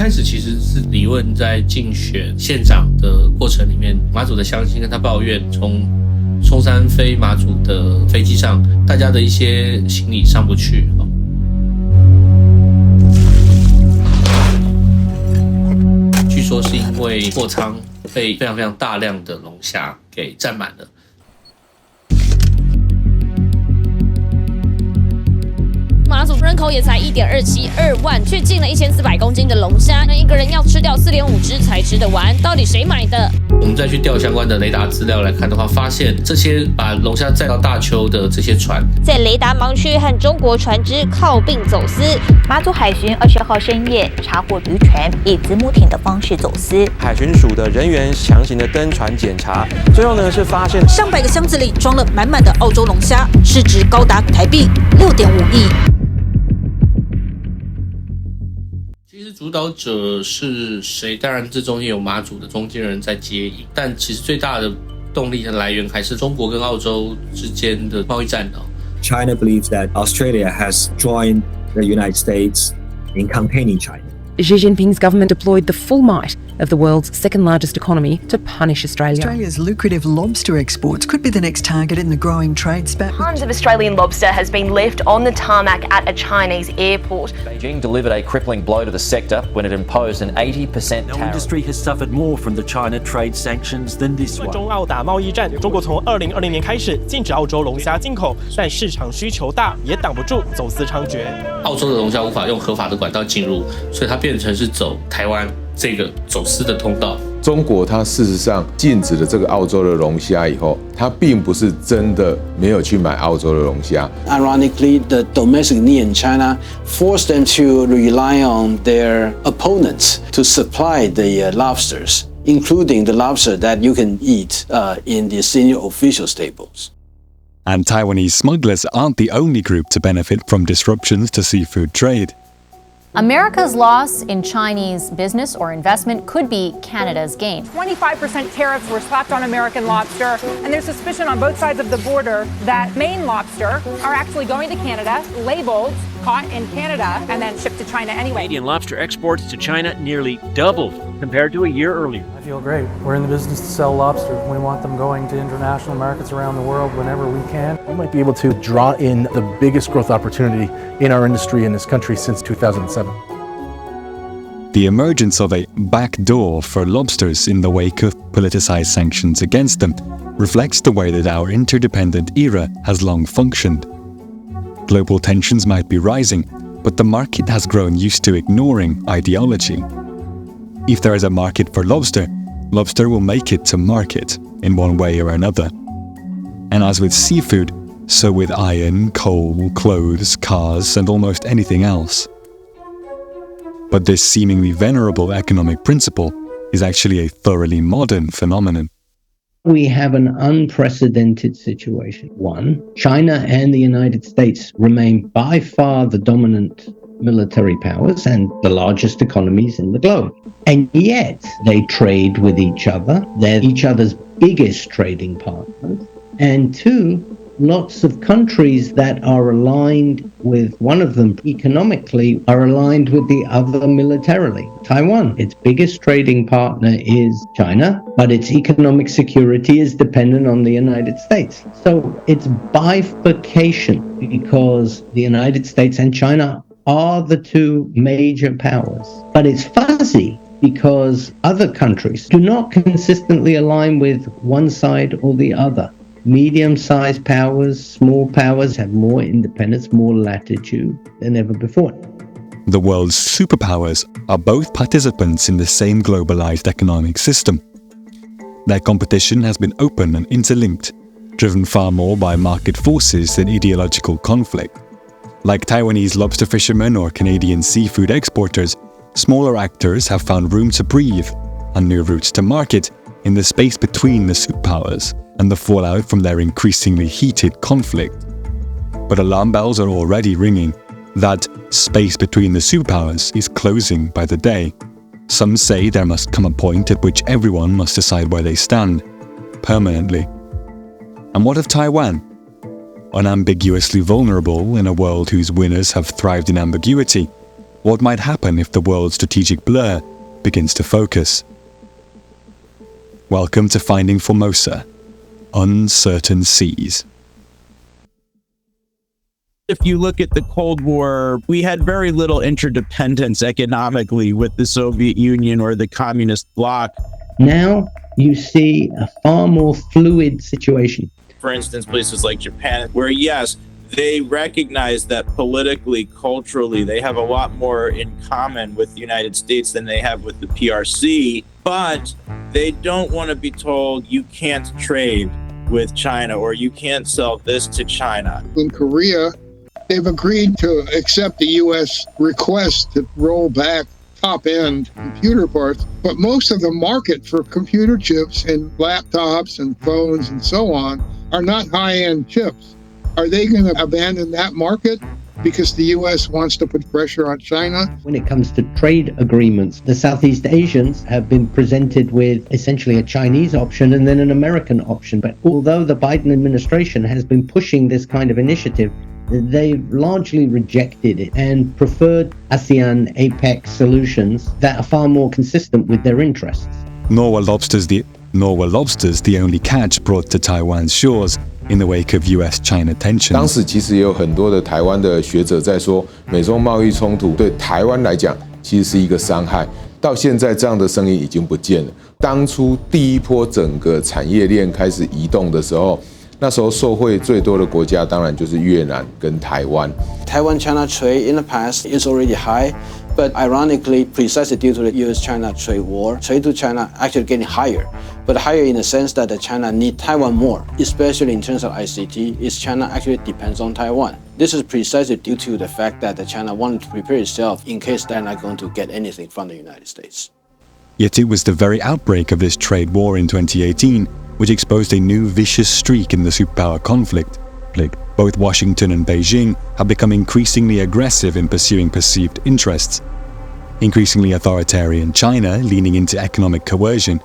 开始其实是李问在竞选县长的过程里面，马祖的乡亲跟他抱怨，从松山飞马祖的飞机上，大家的一些行李上不去。据说是因为货舱被非常非常大量的龙虾给占满了。马祖人口也才1.272万，却进了1400公斤的龙虾，那一个人要吃掉4.5只才吃得完，到底谁买的？我们再去调相关的雷达资料来看的话，发现这些把龙虾载到大邱的这些船，在雷达盲区和中国船只靠并走私。马祖海巡20号深夜查获渔船以子母艇的方式走私，海巡署的人员强行的登船检查，最后呢是发现上百个箱子里装了满满的澳洲龙虾，市值高达台币6.5亿。其实主导者是谁？当然，这中间有马祖的中间人在接应，但其实最大的动力的来源还是中国跟澳洲之间的贸易战。China believes that Australia has joined the United States in containing China. Xi Jinping's government deployed the full might of the world's second-largest economy to punish Australia. Australia's lucrative lobster exports could be the next target in the growing trade spat. Tons of Australian lobster has been left on the tarmac at a Chinese airport. Beijing delivered a crippling blow to the sector when it imposed an 80% tariff. No industry has suffered more from the China trade sanctions than this one. 中澳打贸易战，中国从2020年开始禁止澳洲龙虾进口，但市场需求大，也挡不住走私猖獗。澳洲的龙虾无法用合法的管道进入，所以它变成是走台湾这个走私的通道。中国它事实上禁止了这个澳洲的龙虾以后，它并不是真的没有去买澳洲的龙虾。Ironically, the domestic need in China forced them to rely on their opponents to supply the lobsters, including the lobster that you can eat in the senior officials' tables. And Taiwanese smugglers aren't the only group to benefit from disruptions to seafood trade. America's loss in Chinese business or investment could be Canada's gain. 25% tariffs were slapped on American lobster, and there's suspicion on both sides of the border that Maine lobster are actually going to Canada, labeled, caught in Canada, and then shipped to China anyway. Canadian lobster exports to China nearly doubled compared to a year earlier. I feel great. We're in the business to sell lobster. We want them going to international markets around the world whenever we can. We might be able to draw in the biggest growth opportunity in our industry in this country since 2007. The emergence of a backdoor for lobsters in the wake of politicized sanctions against them reflects the way that our interdependent era has long functioned. Global tensions might be rising, but the market has grown used to ignoring ideology. If there is a market for lobster, lobster will make it to market in one way or another. And as with seafood, so with iron, coal, clothes, cars, and almost anything else. But this seemingly venerable economic principle is actually a thoroughly modern phenomenon. We have an unprecedented situation. One, China and the United States remain by far the dominant military powers and the largest economies in the globe. And yet they trade with each other. They're each other's biggest trading partners. And two, lots of countries that are aligned with one of them economically are aligned with the other militarily. Taiwan, its biggest trading partner is China, but its economic security is dependent on the United States. So it's bifurcation because the United States and China are the two major powers. But it's fuzzy because other countries do not consistently align with one side or the other. Medium-sized powers, small powers have more independence, more latitude than ever before. The world's superpowers are both participants in the same globalized economic system. Their competition has been open and interlinked, driven far more by market forces than ideological conflict. Like Taiwanese lobster fishermen or Canadian seafood exporters, smaller actors have found room to breathe and new routes to market in the space between the superpowers and the fallout from their increasingly heated conflict. But alarm bells are already ringing. That space between the superpowers is closing by the day. Some say there must come a point at which everyone must decide where they stand, permanently. And what of Taiwan? Unambiguously vulnerable in a world whose winners have thrived in ambiguity, what might happen if the world's strategic blur begins to focus. Welcome to Finding Formosa, Uncertain Seas. If you look at the Cold War, we had very little interdependence economically with the Soviet Union or the communist bloc. Now you see a far more fluid situation. For instance, places like Japan, where yes, they recognize that politically, culturally, they have a lot more in common with the United States than they have with the PRC, but they don't want to be told you can't trade with China or you can't sell this to China. In Korea, they've agreed to accept the U.S. request to roll back top-end computer parts, but most of the market for computer chips and laptops and phones and so on are not high-end chips. Are they going to abandon that market because the U.S. wants to put pressure on China? When it comes to trade agreements, the Southeast Asians have been presented with essentially a Chinese option and then an American option. But although the Biden administration has been pushing this kind of initiative, they've largely rejected it and preferred ASEAN APEC solutions that are far more consistent with their interests. Nor were lobsters the only catch brought to Taiwan's shores in the wake of US-China tensions. 当时其实也有很多的台湾的学者在说，美中贸易冲突对台湾来讲其实是一个伤害。到现在这样的声音已经不见了。当初第一波整个产业链开始移动的时候，那时候受惠最多的国家当然就是越南跟台湾。Taiwan-China trade in the past is already high, but ironically, precisely due to the U.S.-China trade war, trade to China actually getting higher. But higher in the sense that China needs Taiwan more, especially in terms of ICT, is China actually depends on Taiwan. This is precisely due to the fact that China wanted to prepare itself in case they're not going to get anything from the United States. Yet it was the very outbreak of this trade war in 2018 which exposed a new vicious streak in the superpower conflict. Both Washington and Beijing have become increasingly aggressive in pursuing perceived interests. Increasingly authoritarian China leaning into economic coercion,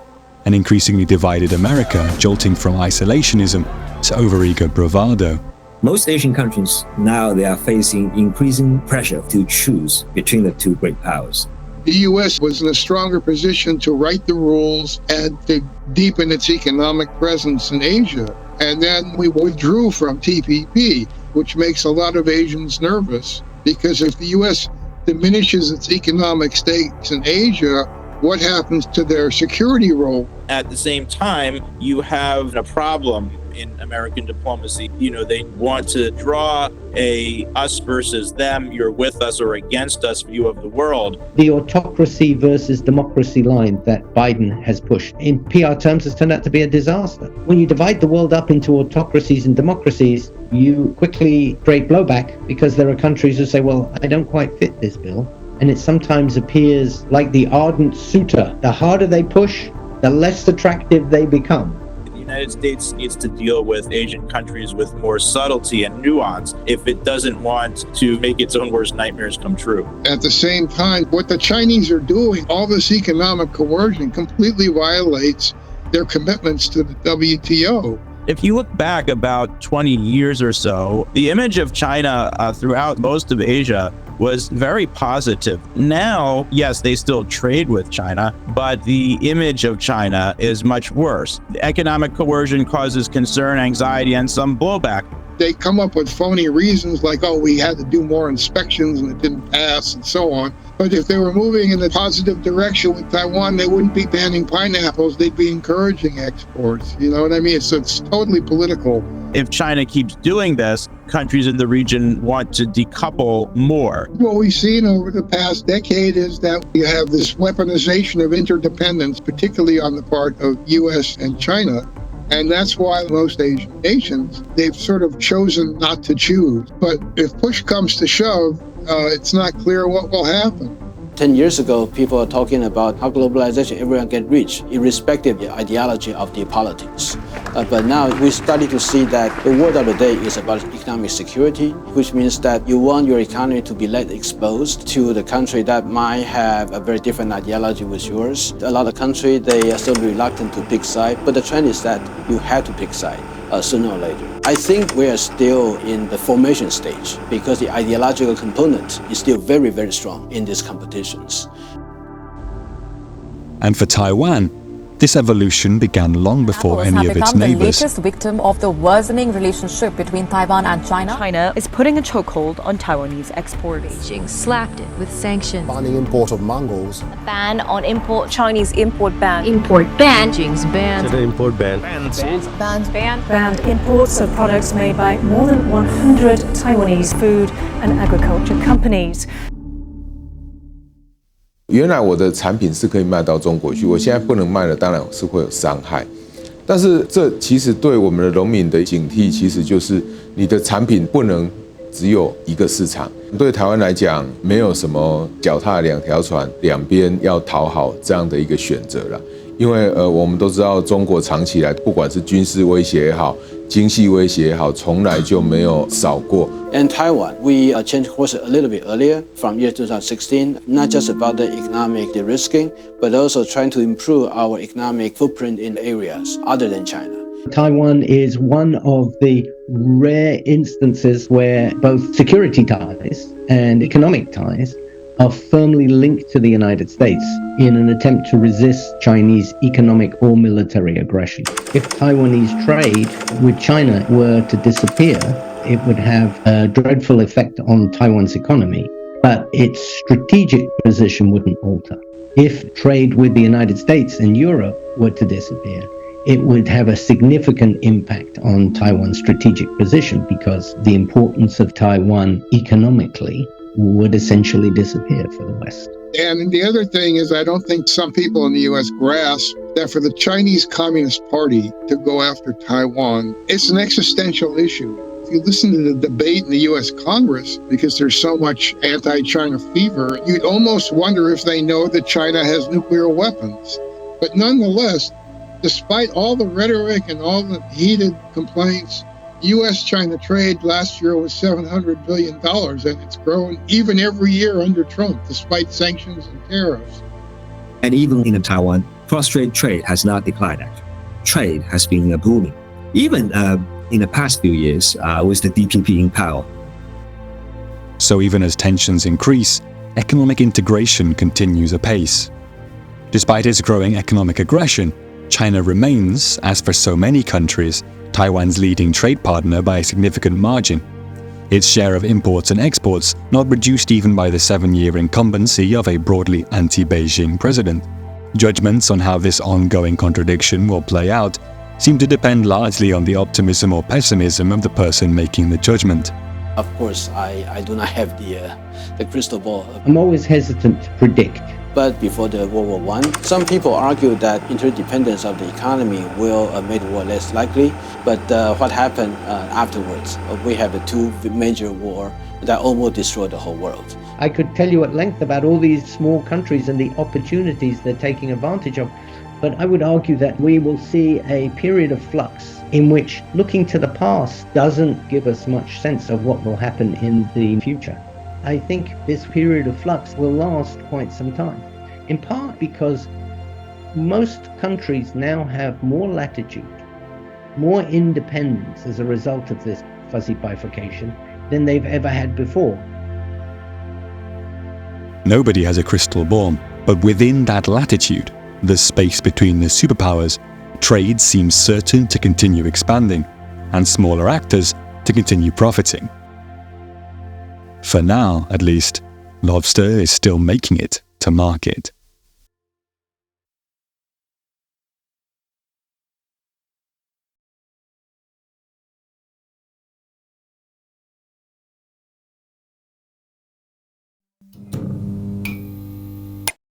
and increasingly divided America jolting from isolationism to overeager bravado. Most Asian countries now they are facing increasing pressure to choose between the two great powers. The U.S. was in a stronger position to write the rules and to deepen its economic presence in Asia. And then we withdrew from TPP, which makes a lot of Asians nervous, because if the U.S. diminishes its economic stakes in Asia, what happens to their security role? At the same time, you have a problem in American diplomacy. You know, they want to draw a us versus them, you're with us or against us view of the world. The autocracy versus democracy line that Biden has pushed in PR terms has turned out to be a disaster. When you divide the world up into autocracies and democracies, you quickly create blowback because there are countries who say, well, I don't quite fit this bill. And it sometimes appears like the ardent suitor. The harder they push, the less attractive they become. The United States needs to deal with Asian countries with more subtlety and nuance if it doesn't want to make its own worst nightmares come true. At the same time, what the Chinese are doing, all this economic coercion completely violates their commitments to the WTO. If you look back about 20 years or so, the image of China throughout most of Asia was very positive. Now, yes, they still trade with China, but the image of China is much worse. Economic coercion causes concern, anxiety, and some blowback. They come up with phony reasons like, oh, we had to do more inspections and it didn't pass and so on. But if they were moving in a positive direction with Taiwan, they wouldn't be banning pineapples, they'd be encouraging exports. You know what I mean? So it's totally political. If China keeps doing this, countries in the region want to decouple more. What we've seen over the past decade is that you have this weaponization of interdependence, particularly on the part of U.S. and China. And that's why most Asian nations, they've sort of chosen not to choose. But if push comes to shove, it's not clear what will happen. 10 years ago, people are talking about how globalization, everyone get rich, irrespective of the ideology of the politics. But now we're starting to see that the word of the day is about economic security, which means that you want your economy to be less exposed to the country that might have a very different ideology with yours. A lot of countries, they are still reluctant to pick side, but the trend is that you have to pick side. sooner or later. I think we are still in the formation stage because the ideological component is still very, very strong in these competitions. And for Taiwan, this evolution began long before any of its neighbors. Apple has become the latest victim of the worsening relationship between Taiwan and China. China is putting a chokehold on Taiwanese exports. Beijing slapped it with sanctions. Banning import of mangoes. A ban on import. Chinese import ban. Import ban. Beijing's ban. The import ban. Bans. Ban. Banned imports of products made by more than 100 Taiwanese food and agriculture companies. 原来我的产品是可以卖到中国去，我现在不能卖了，当然是会有伤害。但是这其实对我们的农民的警惕，其实就是你的产品不能只有一个市场。对台湾来讲，没有什么脚踏两条船，两边要讨好这样的一个选择了。因为我们都知道，中国长期以来，不管是军事威胁也好，经济威胁也好，从来就没有少过。In Taiwan, we changed course a little bit earlier from year 2016, not just about the economic de-risking, but also trying to improve our economic footprint in areas other than China. Taiwan is one of the rare instances where both security ties and economic ties are firmly linked to the United States in an attempt to resist Chinese economic or military aggression. If Taiwanese trade with China were to disappear, it would have a dreadful effect on Taiwan's economy, but its strategic position wouldn't alter. If trade with the United States and Europe were to disappear, it would have a significant impact on Taiwan's strategic position because the importance of Taiwan economically would essentially disappear for the West. And the other thing is, I don't think some people in the U.S. grasp that for the Chinese Communist Party to go after Taiwan, it's an existential issue. If you listen to the debate in the U.S. Congress, because there's so much anti-China fever, you'd almost wonder if they know that China has nuclear weapons. But nonetheless, despite all the rhetoric and all the heated complaints, U.S.-China trade last year was $700 billion, and it's grown even every year under Trump, despite sanctions and tariffs. And even in Taiwan, cross-strait trade has not declined, actually. Trade has been booming. Even in the past few years, with the DPP in power. So even as tensions increase, economic integration continues apace. Despite its growing economic aggression, China remains, as for so many countries, Taiwan's leading trade partner by a significant margin. Its share of imports and exports not reduced even by the 7-year incumbency of a broadly anti-Beijing president. Judgments on how this ongoing contradiction will play out seem to depend largely on the optimism or pessimism of the person making the judgment. Of course, I do not have the crystal ball. I'm always hesitant to predict. But before the World War I, some people argue that interdependence of the economy will make the war less likely. But what happened afterwards? We have the two major wars that almost destroyed the whole world. I could tell you at length about all these small countries and the opportunities they're taking advantage of. But I would argue that we will see a period of flux in which looking to the past doesn't give us much sense of what will happen in the future. I think this period of flux will last quite some time, in part because most countries now have more latitude, more independence as a result of this fuzzy bifurcation than they've ever had before. Nobody has a crystal ball, but within that latitude, the space between the superpowers, trade seems certain to continue expanding, and smaller actors to continue profiting. For now, at least, lobster is still making it to market.